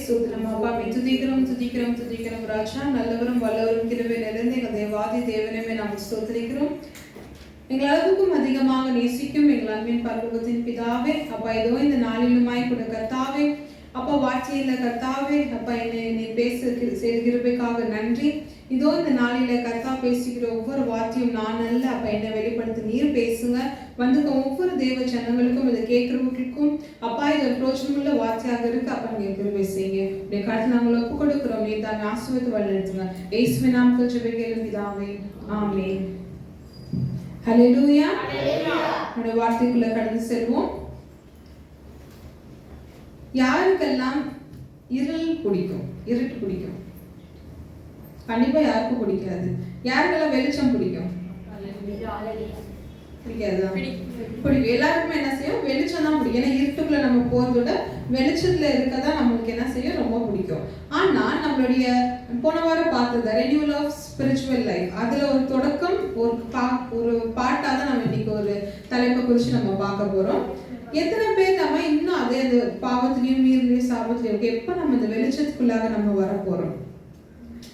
ஸ்தோத்திரம் அப்பா. துதிக்கிறோம் ராஜா. நல்லவரும் வல்லவரும் கிருபை நிறைந்த எங்கள் தேவாதி தேவனமே நாங்கள் ஸ்தோத்திரிக்கிறோம். எங்கள் அளவுக்கும் அதிகமாக நேசிக்கும் எங்கள் அன்பின் பரலோகத்தின் பிதாவே அப்பா, இதோ இந்த நாளிலுமாய் கூட கர்த்தாவே அப்பா, வார்த்தையில கர்த்தாவே அப்பா என்னை பேச செய்த கிருபைக்காக நன்றி. இதோ இந்த நாளில கர்த்தா பேசுகிற ஒவ்வொரு வார்த்தையும் நான் அல்ல அப்பா, என்னை வெளிப்படுத்தி நீர் பேசுங்க. வந்துக்க ஒவ்வொரு தேவ ஜனங்களுக்கும் இதை கேட்கிறவர்களுக்கும் அப்பா இது ஒரு பிரோஜனமுள்ள வார்த்தையாக இருக்கு அப்பா, நீங்க கிருபை செய்யுங்க. உடைய கருத்து நாங்கள் ஒப்பு கொடுக்கிறோம். நீ தான் ஆசீர்வாதத்தை வழிநடத்துங்க. இயேசுவின் நாமத்தில் ஜெபிக்கிறோம் பிதாவே, ஆமென். ஹல்லேலூயா. நம்முடைய வார்த்தைக்குள்ள கடந்து செல்வோம். யாருக்கெல்லாம் இருட்டு பிடிக்கும்? கண்டிப்பா யாருக்கும் பிடிக்காது. யாருக்கெல்லாம் வெளிச்சம் பிடிக்கும்? பிடிக்காது. பிடிக்கும். எல்லாருக்குமே என்ன செய்யும்? வெளிச்சம் தான் பிடிக்கும். ஏன்னா இருட்டுக்குள்ள நம்ம போறதோட வெளிச்சத்துல இருக்கதான் நம்மளுக்கு என்ன செய்யும்? ரொம்ப பிடிக்கும். ஆனா நம்மளுடைய போன வாரம் பார்த்தது ரெனியூவல் ஆஃப் ஸ்பிரிச்சுவல் லைஃப், அதுல ஒரு தொடக்கம் ஒரு பாட்டா தான் நம்ம இன்னைக்கு ஒரு தலைப்பை குறிச்சு நம்ம பார்க்க போறோம். எத்தனை பேர் நம்ம இன்னும் அதே அந்த பாவத்திலையும் மீறிலையும் சாபத்திலையும் எப்ப நம்ம இந்த வெளிச்சத்துக்குள்ளாக நம்ம வர போறோம்?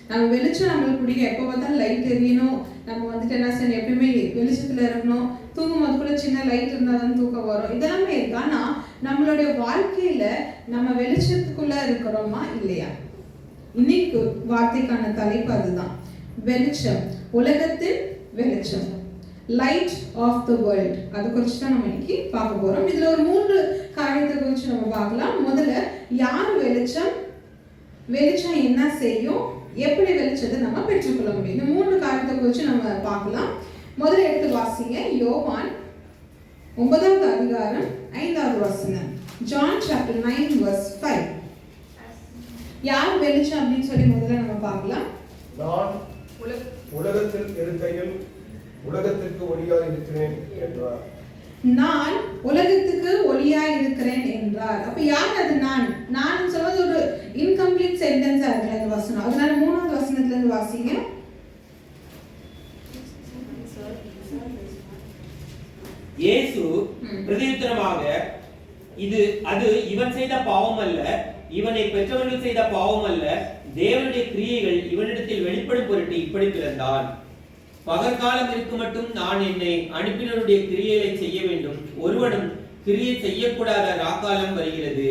நம்ம வெளிச்சம் நம்மளுக்கு பிடிக்கும். எப்போ பார்த்தாலும் லைட் எரியணும், நம்ம வந்துட்டு என்ன செய்யணும்? எப்பயுமே வெளிச்சத்துல இருக்கணும். தூங்கும் போது கூட சின்ன லைட் இருந்தால் தான் தூக்கம் வரும். இதெல்லாமே இருக்கு. ஆனா நம்மளுடைய வாழ்க்கையில நம்ம வெளிச்சத்துக்குள்ள இருக்கிறோமா இல்லையா? இன்னைக்கு வார்த்தைக்கான தலைப்பு அதுதான், வெளிச்சம், உலகத்தின் வெளிச்சம், லைட் ஆஃப் த வேர்ல்ட். அது குறித்து தான் நம்ம இன்னைக்கு பார்க்க போறோம். இதுல ஒரு 3 காரியத்தை குறித்து நம்ம பார்க்கலாம். முதல்ல யார் வெளிச்சம், வெளிச்சம் என்ன செய்யும், எப்படி வெளிச்சத்தை நம்ம பெற்றுக்கொள்ள முடியும், இந்த 3 காரியத்தை குறித்து நம்ம பார்க்கலாம். முதல்ல எடுத்து வாசிங்க யோவான் 9வது அதிகாரம் 5வது வசனம். John chapter 9 verse 5. யார் வெளிச்சம் அப்படின்னு சொல்லி முதல்ல நம்ம பார்க்கலாம். நான் உலகத்தில் இருக்கையில் உலகத்திற்கு ஒளியாய் இருக்கிறேன் என்றார். நான் உலகத்துக்கு ஒளியாய் இருக்கிறேன் என்றார். அப்ப யார் அது? நான் சொல்வது ஒரு இன்கம்ப்ளீட் சென்டென்ஸா இருக்கு அந்த வசனம். அதனால 3வது வசனத்துல இருந்து வாசிங்க. இயேசு பிரதியுத்தரமாக, அது இவன் செய்த பாவம் அல்ல, இவனை பெற்றவர்கள் செய்த பாவம் அல்ல, தேவனுடைய கிரியைகள் இவனிடத்தில் வெளிப்படும் பொருட்டு இப்படி பிறந்தான். பகற்காலம் இருக்கு மட்டும் நான் என்னை அனுப்பினருடைய கிரியைகளை செய்ய வேண்டும், ஒருவனும் கிரியை செய்யக்கூடாத ராக்காலம் வருகிறது.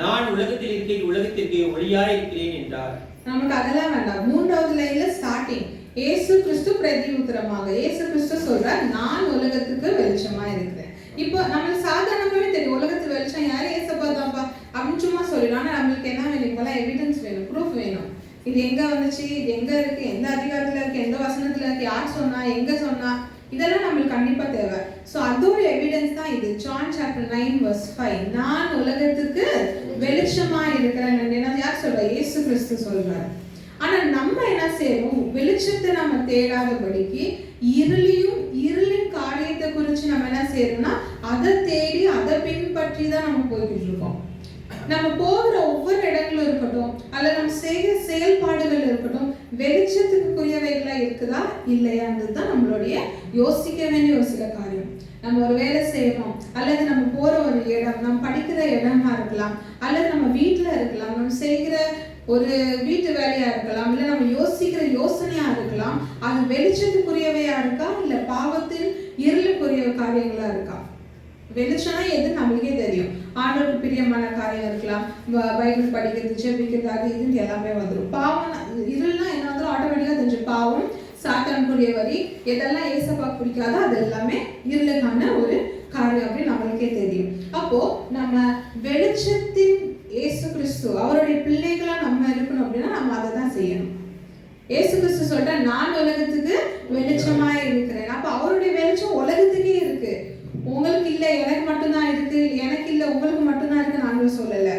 நான் உலகத்தில் இருக்கையில் உலகத்திற்கு ஒளியாய் இருக்கிறேன் என்றார். நமக்கு அதெல்லாம் வேண்டாம். 3வது லைன்ல ஸ்டார்டிங் இயேசு கிறிஸ்து பிரதியுத்தரமாக, இயேசு கிறிஸ்து சொல்றார் நான் உலகத்துக்கு வெளிச்சமா இருக்கிறேன். இப்போ நம்மளுக்கு சாதாரணமாவே தெரியும் உலகத்து வெளிச்சம் யாரு? ஏசப்பா தான்ப்பா அப்படின்னு சும்மா சொல்லிடும். ஆனா நம்மளுக்கு என்ன வேணும்? இப்பெல்லாம் எவிடன்ஸ் வேணும், ப்ரூஃப் வேணும். இது எங்க வந்துச்சு, இது எங்க இருக்கு, எந்த அதிகாரத்துல இருக்கு, எந்த வசனத்துல இருக்கு, யார் சொன்னா, எங்க சொன்னா, இதெல்லாம் நம்மளுக்கு கண்டிப்பா தேவை. சோ அதோட எவிடன்ஸ் தான் இது. John chapter 9 verse 5. நான் உலகத்துக்கு வெளிச்சமா இருக்கிறேன். யார் சொல்றா? இயேசு கிறிஸ்து சொல்றாரு. ஆனா நம்ம என்ன செய்யணும்? வெளிச்சத்தை நம்ம தேடாதபடிக்கு இருளின் காரியத்தை குறிச்சு நம்ம என்ன செய்யறோம்னா அதை தேடி அதை பின்பற்றி தான் நம்ம போய்கிட்டு இருக்கோம். நம்ம போகிற ஒவ்வொரு இடங்களும் இருக்கட்டும், அல்ல நம்ம செய்கிற செயல்பாடுகள் இருக்கட்டும், வெளிச்சத்துக்குரியவைகளா இருக்குதா இல்லையான்றது தான் நம்மளுடைய யோசிக்க வேண்டிய ஒரு சில காரியம். நம்ம ஒரு வேலை செய்யணும், அல்லது நம்ம போற ஒரு இடம், நம்ம படிக்கிற இடமா இருக்கலாம், அல்லது நம்ம வீட்டுல இருக்கலாம், நம்ம செய்கிற ஒரு வீட்டு வேலையா இருக்கலாம், இல்ல நம்ம யோசிக்கிற யோசனையா இருக்கலாம். அது வெளிச்சத்துக்குரியவையா இருக்கா இல்ல பாவத்தின் இருளுக்குரிய காரியங்களா இருக்கா? வெளிச்சம்னா எது நம்மளுக்கே தெரியும். ஆண்டவருக்கு பிரியமான காரியம் இருக்கலாம், பைபிள் படிக்கிறது, ஜெபிக்கிறது, அது இதுன்னு எல்லாமே வந்துடும். பாவம் இருள்னா என்ன வந்துடும்? ஆட்டோமேட்டிக்கா தெரிஞ்சு பாவம், சாத்தானுக்குரிய வரி, எதெல்லாம் ஏசப்பா பிடிக்காதோ அது எல்லாமே இருளுக்கான ஒரு காரியம் அப்படின்னு நம்மளுக்கே தெரியும். அப்போ நம்ம வெளிச்சத்தின் இயேசு கிறிஸ்து அவருடைய பிள்ளைகளா நம்ம இருக்கணும் அப்படின்னா நம்ம அதை தான் செய்யணும். இயேசு கிறிஸ்து சொல்ற நான் உலகத்துக்கு வெளிச்சமா இருக்கிறேன். அப்ப அவருடைய வெளிச்சம் உலகத்துக்கே இருக்கு. உங்களுக்கு இல்ல, எனக்கு மட்டும்தான் இருக்கு, எனக்கு இல்ல உங்களுக்கு மட்டும்தான் இருக்கு நாங்களும் சொல்லல.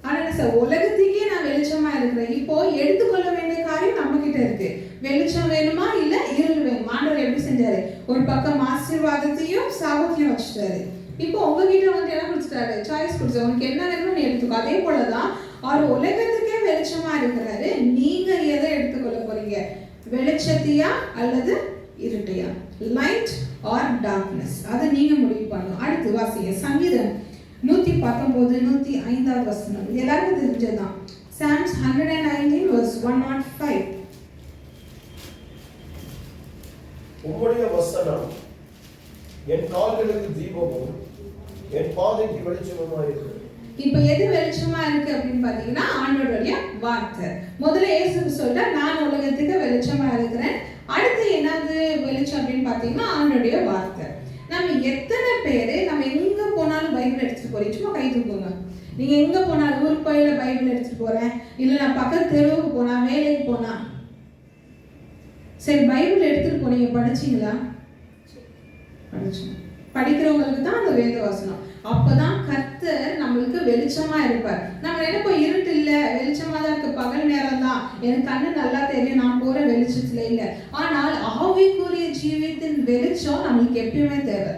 ஆனா சார் உலகத்துக்கே நான் வெளிச்சமா இருக்கிறேன். இப்போ எடுத்துக்கொள்ள வேண்டிய காரியம் நம்ம கிட்ட இருக்கு. வெளிச்சம் வேணுமா இல்ல இருள் வேணுமா? ஆண்டவர் எப்படி செஞ்சாரு? ஒரு பக்கம் ஆசீர்வாதத்தையும் சாபத்தையும் வச்சுட்டாரு. இப்போ உங்ககிட்ட வந்து என்ன கொடுத்துட்டாரு? சாய்ஸ் கொடுத்தாரு. உனக்கு என்ன வேணும்னு நீ எடுத்துக்கோ. அதே போலதான் அவர் உலகத்துக்கே வெளிச்சமா இருக்கிறாரு. நீங்க எதை எடுத்துக்கொள்ள போறீங்க? வெளிச்சத்தையா அல்லது இருட்டையா? Light R darkness? அதை நீங்க முடிவு பண்ணணும். அடுத்து வாசிங்க சங்கீதம் 119 105 வசனம். இது எல்லாருக்கும் தெரிஞ்சதுதான். Psalms 119 verse 105. உம்முடைய வசனம் என் கால்களுக்கு தீபமும் என் பாதைக்கு வெளிச்சமுமாய் இருக்கிறது. இப்போ எது வெளிச்சமா இருக்கு அப்படின்னு பாத்தீங்கன்னா ஆண்டவருடைய வார்த்தை. முதல்ல இயேசு சொல்றார், நான் உலகத்துக்கு வெளிச்சமா இருக்கிறேன். அடுத்து என்னது வெளிச்சம் அப்படின்னு பாத்தீங்கன்னா ஆண்டவருடைய வார்த்தை. நம்ம எத்தனை பேரு நம்ம எங்க போனாலும் பைபிள் எடுத்துட்டு போறீங்க? சும்மா கை தூக்குங்க. நீங்க எங்க போனாலும் ஊருக்கு போயில பைபிள் எடுத்துட்டு போறேன், இல்ல நான் பக்கத்து தெருவுக்கு போனா, வேலைக்கு போனா, சரி பைபிள் எடுத்துட்டு போனீங்க, படிச்சீங்களா? படிக்கிறவங்களுக்கு தான் அந்த வேத வசனம். அப்பதான் கர்த்தர் நம்மளுக்கு வெளிச்சமா இருப்பார். நம்ம நினைப்போம் இருட்டு இல்ல, வெளிச்சமா தான் இருக்கு, பகல் நேரம் தான், எனக்கு கண்ணு நல்லா தெரியும், நான் போற வெளிச்சத்துல இல்ல. ஆனால் ஆவிக்குரிய ஜீவியத்தின் வெளிச்சம் நம்மளுக்கு எப்பயுமே தேவை.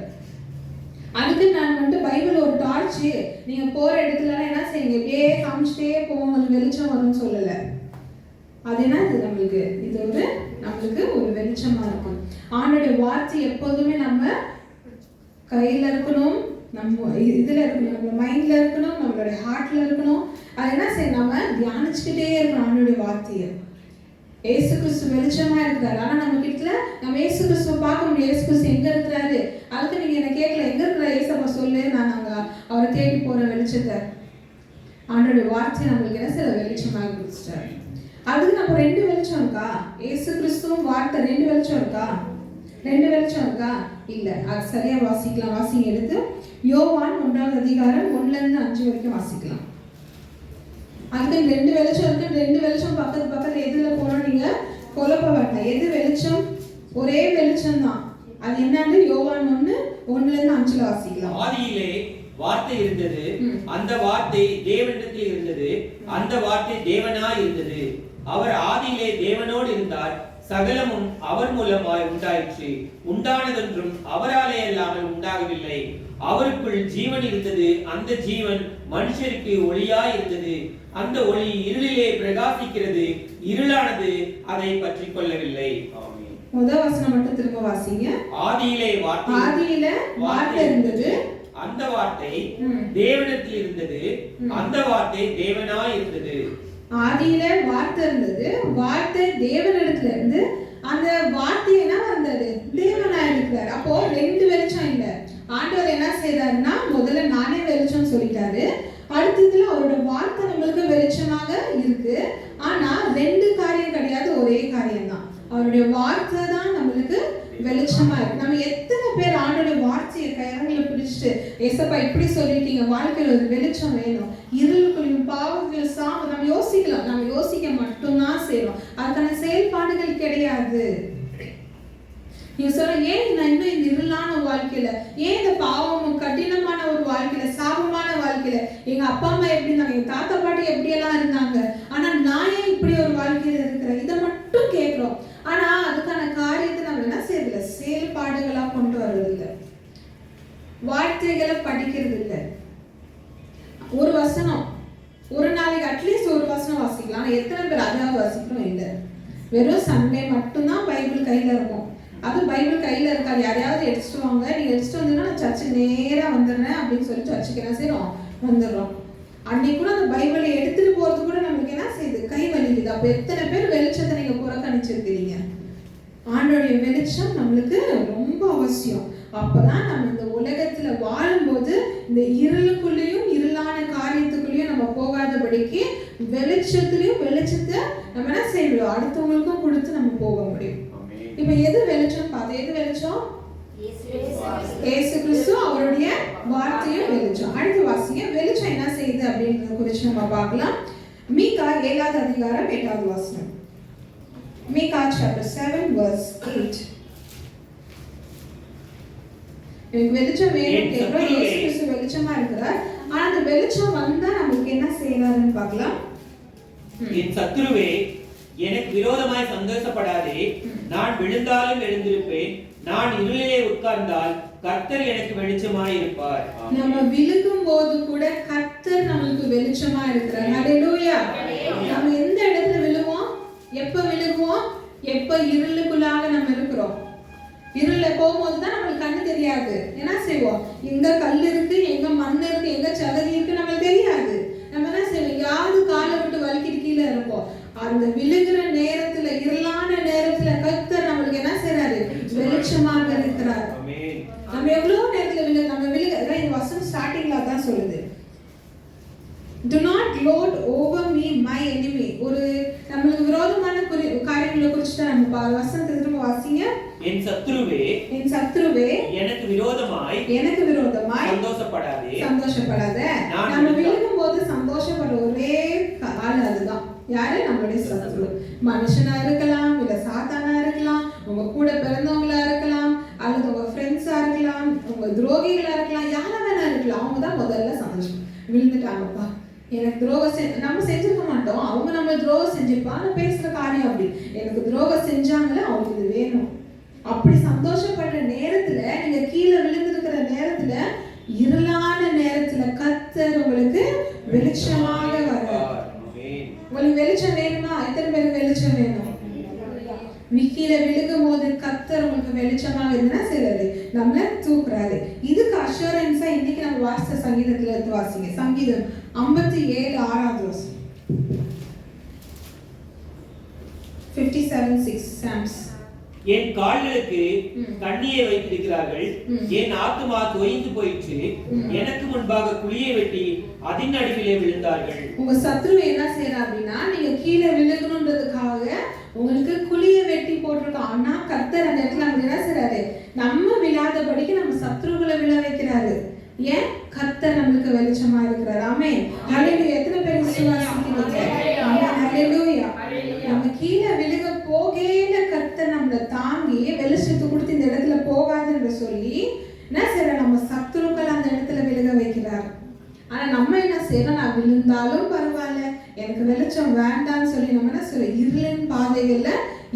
அதுக்கு நான் வந்து பைபிள் ஒரு டார்ச், நீங்க போற இடத்துல என்ன செய்யுங்க, இப்படியே காமிச்சிட்டே போங்க, வெளிச்சம் வரும்னு சொல்லல. அது என்ன, இது நம்மளுக்கு இது ஒரு நம்மளுக்கு ஒரு வெளிச்சமா இருக்கும். ஆண்டோடைய வார்த்தை எப்போதுமே நம்ம கையில இருக்கணும், நம்ம இதுல இருக்கணும், நம்ம மைண்ட்ல இருக்கணும், நம்மளுடைய ஹார்ட்ல இருக்கணும். அது என்ன செய்ய, நம்ம தியானிச்சுக்கிட்டே இருக்கணும் ஆண்டோடைய வார்த்தையை. ஏசு கிறிஸ்து வெளிச்சமா இருக்கிறாரு. ஆனா நம்ம கிட்ட நம்ம ஏசு கிறிஸ்துவ பார்க்க முடியும். ஏசு கிறிஸ்து எங்க இருக்கிறாரு? அதுக்கு நீங்க என்ன கேட்கல, எங்க இருக்கிற ஏசப்பா சொல்லு, நான் அங்க அவரை தேடி போற வெளிச்சத்தை. ஆண்டோடைய வார்த்தை நம்மளுக்கு என்ன செய்ய வெளிச்சமாக கொடுத்துட்டாரு. அதுக்கு நம்ம 2 வெளிச்சம் இருக்கா? ஏசு கிறிஸ்துவும் வார்த்தை 2 வெளிச்சம் இருக்கா? 2 வெளிச்சம் இருக்கா? இல்ல. அது சரியா வாசிக்கலாம். வாசிங்க எடுத்து யோவான் 1ஆம் அதிகாரம் 1ல இருந்து 5 வரைக்கும் வாசிக்கலாம். அதுக்கு 2 வெளிச்சம் இருக்கு. 2 வெளிச்சம் பக்கத்துல எதுல போறோம் நீங்க குழப்ப வேண்டாம். எது வெளிச்சம்? ஒரே வெளிச்சம் தான். அது என்னன்னு யோவான் 1:1ல இருந்து 5ல வாசிக்கலாம். ஆதியிலே வார்த்தை இருந்தது, அந்த வார்த்தை தேவனிடத்தில் இருந்தது, அந்த வார்த்தை தேவனாய் இருந்தது. அவர் ஆதியிலே தேவனோடு இருந்தார். சகலமும் அவர் மூலமாய் உண்டாயிற்று. உண்டானதொன்றும் அவராலே அல்லாமல் உண்டாகவில்லை. அவருக்குள் ஜீவன் இருந்தது. அந்த ஜீவன் மனுஷருக்கு ஒளியாய் இருந்தது. அந்த ஒளி இருளிலே பிரகாசிக்கிறது. இருளானது அதை பற்றிக் கொள்ளவில்லை. ஆமென். முதல் வசனம் மட்டும் திரும்ப வாசிங்க. ஆதியிலே வார்த்தை இருந்தது. அந்த வார்த்தை தேவனிடத்தில் இருந்தது. அந்த வார்த்தை தேவனாய் இருந்தது. ஆதியில வார்த்தை இருந்தது. வார்த்தை தேவனிடத்துல இருந்து. அந்த வார்த்தை என்ன வந்தது? தேவனாய் இருக்கிறார். அப்போ 2 வெளிச்சம் இல்ல. ஆண்டவர் என்ன செய்தாருன்னா, முதல்ல நானே வெளிச்சம் சொல்லிட்டாரு. அடுத்ததுல அவரோட வார்த்தை நம்மளுக்கு வெளிச்சமாக இருக்கு. ஆனா 2 காரியம் கிடையாது, ஒரே காரியம் தான். அவருடைய வார்த்தை தான் நம்மளுக்கு வெளிச்சமா இருக்கு. நம்ம எத்தனை பேர் ஆண்டோட வார்த்தையை கைரங்களை பிடிச்சிட்டு, ஏசப்பா இப்படி சொல்லிட்டீங்க, வாழ்க்கையில் ஒரு வெளிச்சம் வேணும், இருளுக்குள்ளையும் பாவங்கள் சாம நம்ம யோசிக்கலாம். நம்ம யோசிக்க மட்டும்தான் செய்யறோம், அதுக்கான செயல்பாடுகள் கிடையாது. நீங்க சொல்ல, ஏன் நான் இன்னும் இந்த இருளான வாழ்க்கையில, ஏன் இந்த பாவமும் கடினமான ஒரு வாழ்க்கையில, சாபமான வாழ்க்கையில, எங்க அப்பா அம்மா எப்படி இருந்தாங்க, எங்க தாத்தா பாட்டி எப்படி எல்லாம் இருந்தாங்க, ஆனா நான் ஏன் இப்படி ஒரு வாழ்க்கையில இருக்கிறேன், இதை மட்டும் கேட்கிறோம். ஆனா அதுக்கான காரியத்தை நம்ம என்ன செய்யறதில்ல, செயல்பாடுகளா கொண்டு வர்றது இல்லை, வார்த்தைகளை படிக்கிறது இல்லை. ஒரு வசனம் ஒரு நாளைக்கு அட்லீஸ்ட் ஒரு வசனம் வாசிக்கலாம். எத்தனை பேர் அதாவது வாசிக்கிறோம்? இல்லை. வெறும் சண்டே மட்டும்தான் பைபிள் கையில இருக்கும். அது பைபிள் கையில இருக்காது. யாரையாவது எடுத்துட்டு வாங்க, நீங்க எடுத்துட்டு வந்தீங்கன்னா நான் சர்ச்சுக்கு நேரா வந்துடுறேன் அப்படின்னு சொல்லி சர்ச்சுக்கு என்ன செய்யறோம், வந்துடுறோம். அன்னைக்கு கூட அந்த பைபிளை எடுத்துட்டு போறது கூட நம்மளுக்கு என்ன செய்யுது, கை வலிக்குது. அப்ப எத்தனை பேர் வெளிச்சத்தை நீங்க புறக்கணிச்சிருக்கிறீங்க? ஆண்டோடைய வெளிச்சம் நம்மளுக்கு ரொம்ப அவசியம். அப்பதான் நம்ம இந்த உலகத்துல வாழும்போது இந்த இருளுக்குள்ளேயும் இருளான காரியத்துக்குள்ளேயும் நம்ம போகாதபடிக்கு வெளிச்சத்திலையும் வெளிச்சத்தை நம்ம என்ன செய்யணும், அடுத்தவங்களுக்கும் கொடுத்து நம்ம போக முடியும். இப்ப எது வெளிச்சம் பார்த்து, எது வெளிச்சம்? இயேசு கிறிஸ்து அவருடைய வார்த்தையும் வெளிச்சம். அடுத்து வாசிங்க, வெளிச்சம் என்ன செய்யுது அப்படின்றத குறித்து நம்ம பார்க்கலாம். மீகா 7ஆம் அதிகாரம் 8வது வசனம். மீகா chapter 7 verse 8. வெளிச்சம் வேணும் கேட்கிறோம். இயேசு கிறிஸ்து வெளிச்சமா இருக்கிறார். ஆனா அந்த வெளிச்சம் வந்தா நமக்கு என்ன செய்யறாருன்னு பார்க்கலாம். என் சத்துருவே, எனக்கு விரோதமாய் சந்தோஷப்படாதே. நான் விழுந்தாலும் எழுந்திருப்பேன். நான் இருளிலே உட்கார்ந்தால் கர்த்தர் எனக்கு வெளிச்சமாய் இருப்பார். நம்ம விழுகும் போது கூட கர்த்தர் நமக்கு வெளிச்சமா இருக்கிறார். ஹalleluya. நம்ம எந்த இடத்துல விழுவோம், எப்ப விழுவோம்? எப்ப இருளுக்குள்ளாக நம்ம இருக்கிறோம். இருள போகும்போது தான் நமக்கு கண்ணு தெரியாது. என்ன செய்வோம், எங்க கல் இருக்கு, எங்க மண் இருக்கு, எங்க சகதி இருக்கு நமக்கு தெரியாது. நம்ம என்ன செய்வோம், யாரு காலை விட்டு வலிக்கிட்டு கீழே இருப்போம். அந்த விழுகிற நேரத்துல, இருளான நேரத்துல கர்த்தர் நம்மளுக்கு என்ன செய்றாரு, வெளிச்சமாக இருக்கிறார். நம்ம எவ்வளவு நேரத்துல நம்ம விழுக, இந்த வசனம் ஸ்டார்டிங்ல தான் சொல்லுது, do not lord over me my enemy. ஒரு நமக்கு விரோதமான காரியங்களை குறித்து நம்ம வசனத்தை திரும்ப வாசிங்க. என் சத்துருவே எனக்கு விரோதமாய் சந்தோஷப்படாதே. நம்ம விழுகும்போது சந்தோஷப்படுற ஒரே ஆள் அதுதான். யாரு? நம்மளுடைய சத்துரு. மனுஷனா இருக்கலாம், இல்ல சாத்தானா இருக்கலாம், உங்க கூட பிறந்தவங்களா இருக்கலாம், அல்லது உங்க ஃப்ரெண்ட்ஸா இருக்கலாம், உங்க துரோகிகளா இருக்கலாம், யாரா வேணா இருக்கலாம். அவங்க தான் முதல்ல சந்தோஷம். விழுந்துட்டாங்கப்பா, எனக்கு துரோகம் நம்ம செஞ்சிருக்க மாட்டோம், அவங்க நம்ம துரோகம் செஞ்சிருப்பாங்க. பேசுற காரியம் அப்படி, எனக்கு துரோகம் செஞ்சாங்களே, அவங்களுக்கு இது வேணும். அப்படி சந்தோஷப்படுற நேரத்துல, நீங்க கீழே விழுந்திருக்கிற நேரத்துல, இருளான நேரத்துல கர்த்தர் உங்களுக்கு வெளிச்சமாக வர்றார். உங்களுக்கு வெளிச்சம் வேணுமா? எத்தனை பேருக்கு வெளிச்சம் வேணும்? கீழே விழுகும் போது கர்த்தர் உங்களுக்கு வெளிச்சமாக இருந்தா சிலரு நம்மள தூக்குறாரு. இதுக்கு அஷூரன்ஸா இன்னைக்கு நம்ம வாசித்த சங்கீதத்துல இருந்து வாசிங்க. சங்கீதம் 57 6வது வசனம். 57:6 Psalms. என் கால்களுக்கு கண்ணியை வைத்திருக்கிறார்கள், என் ஆத்துமா தொய்ந்து போயிற்று, எனக்கு முன்பாக குழியை வெட்டி அதன் நடுவிலே விழுந்தார்கள். உங்க சத்ரு என்ன செய்யறா அப்படின்னா, நீங்க கீழே விழுகணுன்றதுக்காக உங்களுக்கு குழியை வெட்டி போட்டிருக்கோம். ஆனா கர்த்தர் அந்த இடத்துல நம்ம என்ன செய்றாரு, நம்ம விழாதபடிக்கு நம்ம சத்ருகளை விழ வைக்கிறாரு. ஏன்? கர்த்தர் நம்மளுக்கு வெளிச்சமா இருக்கிறார். ஆமென். ஹல்லேலூயா. எத்தனை பேர் விசுவாசிக்கிறீங்க? ஆமென். ஹல்லேலூயா. நம்ம கீழே விழுக போகேல கர்த்தர் நம்மளை தாங்கி வெளிச்சத்தை கொடுத்து இந்த இடத்துல போகாதுன்னு சொல்லி என்ன செய்யற, நம்ம சத்துருக்கள் அந்த இடத்துல விழுக வைக்கிறார். ஆனா நம்ம என்ன செய்யறோம், நான் விழுந்தாலும் பரவாயில்ல, எனக்கு வெளிச்சம் வேண்டாம்னு சொல்லி நம்ம என்ன சொல்ல, இருளின் பாதைகள்ல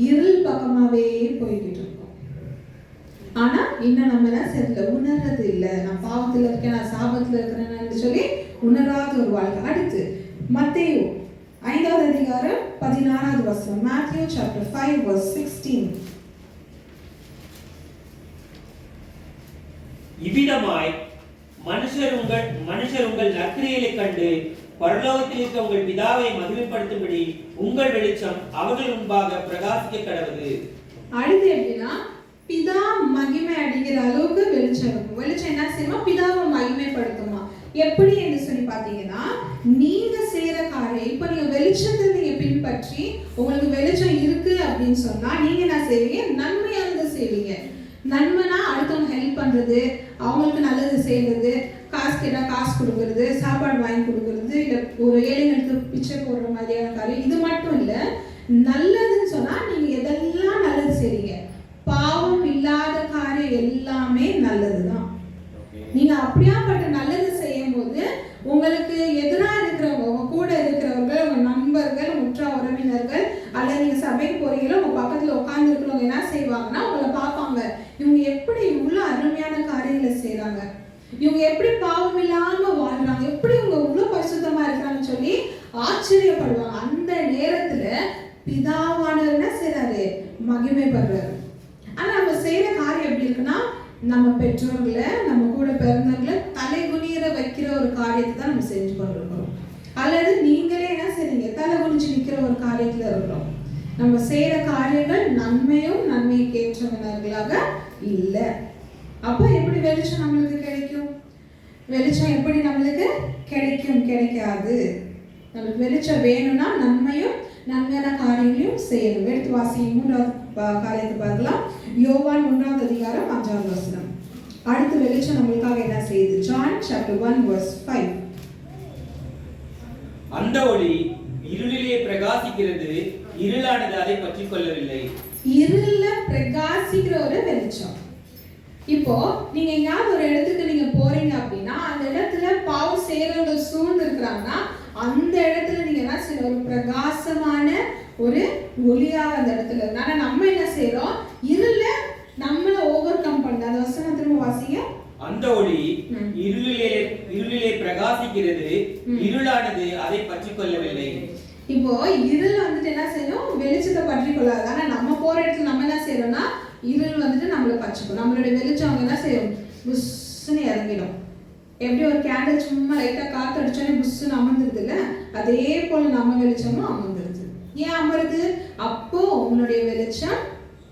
இருள் பக்கமாவே போய்கிட்டு இருக்கோம். ஆனா இன்னும் நம்ம என்ன செய்யல, உணர்றது இல்லை. நான் பாவத்துல இருக்கேன், நான் சாபத்துல இருக்கிறேன்னு சொல்லி உணராத ஒரு வாழ்க்கை. அடுத்து மத்தேயு 5வது அதிகாரம் 16வது வசனம். Matthew chapter 5 verse 16. இவ்விதமாய் மனுஷர் உங்கள் நற்கிரியைகளை கண்டு பரலோகத்தில் இருக்க உங்கள் பிதாவை மகிமைப்படுத்தும்படி உங்கள் வெளிச்சம் அவர்கள் முன்பாக பிரகாசிக்க கடவுது. அடுத்து எப்படின்னா, பிதா மகிமை அடைகிற அளவுக்கு வெளிச்சம் இருக்கும். வெளிச்சம் என்ன செய்யுமா, பிதாவை மகிமைப்படுத்துமா. எப்படி என்று சொல்லி பாத்தீங்கன்னா, நீங்க செய்யற காரியம், இப்ப நீங்க வெளிச்சத்தை நீங்க பின்பற்றி உங்களுக்கு வெளிச்சம் இருக்கு அப்படின்னு சொன்னா நீங்க என்ன செய்வீங்க, நன்மையானது செய்வீங்க. நன்மைனா அடுத்தவங்க ஹெல்ப் பண்றது, அவங்களுக்கு நல்லது செய்யறது, காசு கேட்டா காசு கொடுக்கறது, சாப்பாடு வாங்கி கொடுக்கறது, இல்ல ஒரு ஏழைகளுக்கு பிச்சை போடுற மாதிரியான காரியம். இது மட்டும் இல்ல, நல்லதுன்னு சொன்னா நீங்க எதெல்லாம் நல்லது செய்றீங்க, பாவம் இல்லாத காரியம் எல்லாமே நல்லதுதான். நீங்க அப்படியாப்பட்ட நல்லது செய்யும் போது உங்களுக்கு எதிராக இருக்கிறவங்க, உங்க கூட இருக்கிறவர்கள், உங்க நண்பர்கள், உற்ற உறவினர்கள், அல்லது நீங்க சபைக்கு போறீங்களோ உங்க பக்கத்துல உட்கார்ந்து இருக்கிறவங்க என்ன செய்வாங்கன்னா, உங்களை பார்ப்பாங்க, இவங்க எப்படி இவ்வளவு அருமையான காரியங்களை செய்யறாங்க, இவங்க எப்படி பாவம் இல்லாம வாழ்றாங்க, எப்படி இவங்க இவ்வளவு பரிசுத்தமா இருக்கிறாங்கன்னு சொல்லி ஆச்சரியப்படுவாங்க. அந்த நேரத்துல பிதாவானவர் என்ன செய்றாரு, மகிமைப்படுறாரு. ஆனா நம்ம செய்யற காரியம் எப்படி இருக்குன்னா, நம்ம பெற்றோர்களை, நம்ம கூட பிறந்தவர்களை தலை குனிற வைக்கிற ஒரு காரியத்தை தான் நம்ம செஞ்சு கொண்டிருக்கிறோம். அல்லது நீங்களே என்ன செய்றீங்க, தலை குனிச்சு நிக்கிற ஒரு காரியத்துல இருக்கிறோம். நம்ம செய்யற காரியங்கள் நன்மையும் நன்மைக்கு ஏற்றவர்களாக இல்லை. அப்ப எப்படி வெளிச்சம் நம்மளுக்கு கிடைக்கும்? வெளிச்சம் எப்படி நம்மளுக்கு கிடைக்கும்? கிடைக்காது. நம்மளுக்கு வெளிச்சம் வேணும்னா நன்மையும் நன்மையான காரியங்களையும் செய்யணும். எடுத்து வாசி 3வது காரியத்தை பார்க்கலாம். யோவான் 1வது அதிகாரம் 5வது வசனம். அடுத்து வெளிச்சம் நம்மளுக்காக என்ன செய்யுது? John chapter 1 verse 5. அந்த ஒளி இருளிலே பிரகாசிக்கிறது, இருளானது அதை பற்றி கொள்ளவில்லை. இருள பிரகாசிக்கிற ஒரு வெளிச்சம். இப்போ நீங்க எங்கயாவது ஒரு இடத்துக்கு நீங்க போறீங்க அப்படின்னா, அந்த இடத்துல பாவம் செய்யறவங்க சூழ்ந்து இருக்கிறாங்கன்னா, அந்த இடத்துல நீங்க என்ன செய்யணும், ஒரு பிரகாசமான ஒரு ஒளியா அந்த இடத்துல. ஆனா நம்ம என்ன செய்யறோம், இருள நம்மள ஓவர் கம் பண்ண. அந்த வசனம் திரும்ப வாசிங்க. அந்த ஒளி இருளிலே பிரகாசிக்கிறது, இருளானது அதை பற்றி கொள்ளவில்லை. இப்போ இருள் வந்துட்டு என்ன செய்யணும், வெளிச்சத்தை பற்றி கொள்ளாது. ஆனா நம்ம போற இடத்துல நம்ம என்ன செய்யறோம்னா இருள் வந்துட்டு நம்மளை பச்சுக்கும். நம்மளுடைய வெளிச்சம் அவங்க என்ன செய்யும், புஷ்ன்னு இறங்கிடும். எப்படி ஒரு கேண்டில் சும்மா லைட்டாக காற்று அடிச்சோன்னே புஷ்ன்னு அமர்ந்துருது இல்லை, அதே போல் நம்ம வெளிச்சமும் அமர்ந்துருது. ஏன் அமருது? அப்போ உங்களுடைய வெளிச்சம்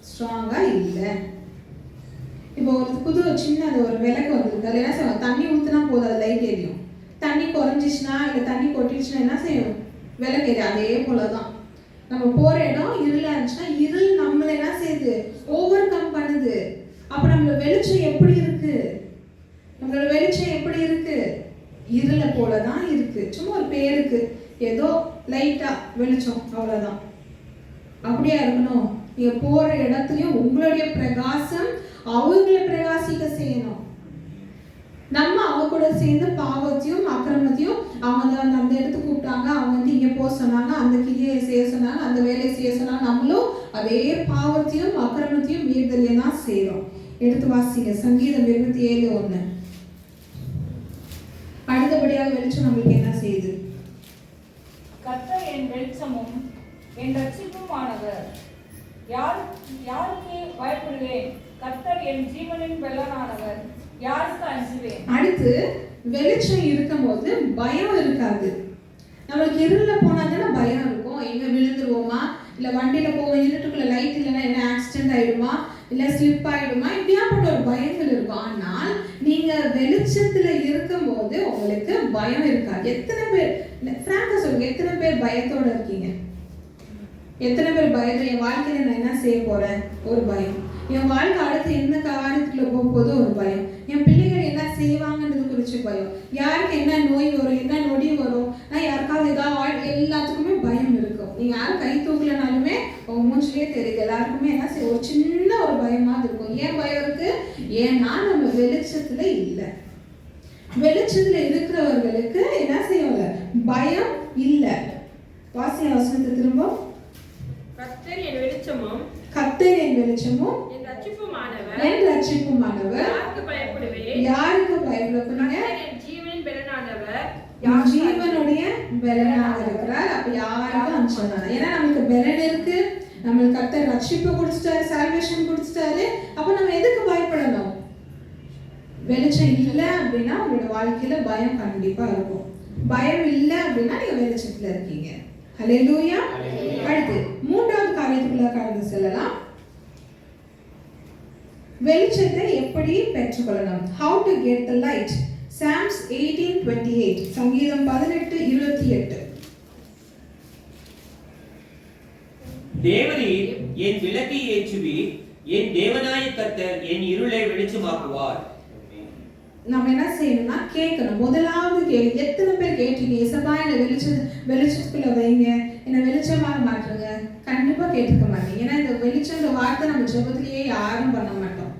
ஸ்ட்ராங்காக இல்லை. இப்போ ஒரு புது சின்ன அது ஒரு விளக்கு வந்துருக்கு, அதில் என்ன செய்வோம், தண்ணி ஊற்றினா போதும் அது லைட் எரியும். தண்ணி குறைஞ்சிச்சுன்னா இல்லை தண்ணி கொட்டிடுச்சுன்னா என்ன செய்யும், விளக்கு எரியும். அதே போல தான் நம்ம போகிற இடம் இருளாக இருந்துச்சுன்னா இருள் நம்மளை என்ன செய்யுது, ஓவர் கம் பண்ணுது. அப்போ நம்மளோட வெளிச்சம் எப்படி இருக்கு, நம்மளோட வெளிச்சம் எப்படி இருக்கு, இருளை போல தான் இருக்கு. சும்மா ஒரு பேருக்கு ஏதோ லைட்டா வெளிச்சம், அவ்வளவுதான். அப்படியே இருக்கணும். நீங்க போற இடத்துலயும் உங்களுடைய பிரகாசம் அவங்களை பிரகாசிக்க செய்யணும். நம்ம அவங்க கூட சேர்ந்து பாவத்தையும் அக்கிரமத்தையும், அவங்க அந்த இடத்துக்கு கூப்பிட்டாங்க, அவங்க வந்து இங்க போக சொன்னாங்க, அந்த கிரியை செய்ய சொன்னாங்க, அந்த வேலையை செய்ய சொன்னாங்க, நம்மளும் அதே பாவத்தையும் அக்கிரமத்தையும் மீறுதலையும் தான் செய்யறோம். எடுத்து வாசிங்க சங்கீதம் 27:1. அடுத்தபடியாக வெளிச்சம் நம்மளுக்கு என்ன செய்யுது? கர்த்தர் என் வெளிச்சமும் என் ரட்சிப்புமானவர், யாருக்கு பயப்படுவேன்? கர்த்தர் என் ஜீவனின் பெலனானவர், யாருக்கு அஞ்சுவேன்? அடுத்து வெளிச்சம் இருக்கும்போது பயம் இருக்காது. நம்மளுக்கு இருள போனா தானே பயம் இருக்கும். எங்க விழுந்துருவோமா, இல்ல வண்டியில போவோம், இருட்டுக்குள்ள லைட் இல்லைன்னா என்ன ஆக்சிடென்ட் ஆயிடுமா, இல்ல ஸ்லிப் ஆயிடுமா, இப்படியாப்பட்ட ஒரு பயங்கள் இருக்கும். ஆனால் நீங்க வெளிச்சத்துல இருக்கும்போது உங்களுக்கு பயம் இருக்காது. எத்தனை பேர் பிராங்கா சொல்லுங்க, எத்தனை பேர் பயத்தோட இருக்கீங்க? எத்தனை பேர் பயத்துல என் வாழ்க்கையில நான் என்ன செய்ய போறேன் ஒரு பயம், என் வாழ்க்கை அடுத்து என்ன காரியத்துக்குள்ள போகும்போது ஒரு பயம், என் பிள்ளைகள் என்ன செய்வாங்கன்றது குறிச்சு பயம், யாருக்கு என்ன நோய் வரும், என்ன நொடி வரும், நான் யாருக்காவது ஏதாவது, எல்லாத்துக்குமே பயம் இருக்கும். நீங்க யாரும் கை தூக்கலனாலுமே உங்க மூஞ்சிலே தெரியுது, எல்லாருக்குமே என்ன செய்ய ஒரு சின்ன ஒரு பயமா இருக்கும். ஏன் பயம் இருக்கு? ஏன்னா நம்ம வெளிச்சத்துல இல்லை. வெளிச்சத்துல இருக்கிறவர்களுக்கு என்ன செய்யல, பயம் இல்லை. வாசிய வசனத்தை திரும்ப. கர்த்தர் என் வெளிச்சமும் கர்த்தர் என் வெளிச்சமும் என் ரட்சிப்புமானவர், என் ரட்சிப்புமானவர், யாருக்கு பயப்படுவேன்? யாருக்கு பயப்படுவீங்க? கர்த்தர் என் ஜீவனின் பெலனானவர், ஜீவனுடைய பெலனாக இருக்கிறார். அப்ப யாருக்கும் அஞ்சனா, ஏன்னா நமக்கு பெலன் இருக்கு, நம்மளுக்கு கர்த்தர் ரட்சிப்பு கொடுத்துட்டாரு, சால்வேஷன் கொடுத்துட்டாரு. அப்ப நம்ம எதுக்கு பயப்படணும்? வெளிச்சம் இல்லை அப்படின்னா உங்களோட வாழ்க்கையில பயம் கண்டிப்பா இருக்கும். பயம் இல்லை அப்படின்னா நீங்க வெளிச்சத்துல இருக்கீங்க. ஹல்லேலூயா. அடுத்து மூன்றாவது காரியத்துக்குள்ள கடந்து செல்லலாம். வெளிச்சத்தை எப்படி பெற்றுக்கொள்ளலாம்? How to get the light? Psalms 18:28. சங்கீதம் 18:28. தேவரீர் என் விளக்கை ஏற்றுவீர், என் தேவனாய கர்த்தர் என் இருளை வெளிச்சமாக்குவார். நம்ம என்ன செய்யணும்னா கேட்கணும். முதலாவது கேள்வி, எத்தனை பேர் கேட்டீங்க இயேசுப்பா என்ன வெளிச்சத்துக்குள்ள வைங்க, என்ன வெளிச்சமாக மாற்றுங்க? கண்டிப்பா கேட்டுக்க மாட்டீங்க. ஏன்னா இந்த வெளிச்சம்ன்ற வார்த்தை நம்ம ஜெபத்திலேயே யாரும் பண்ண மாட்டோம்.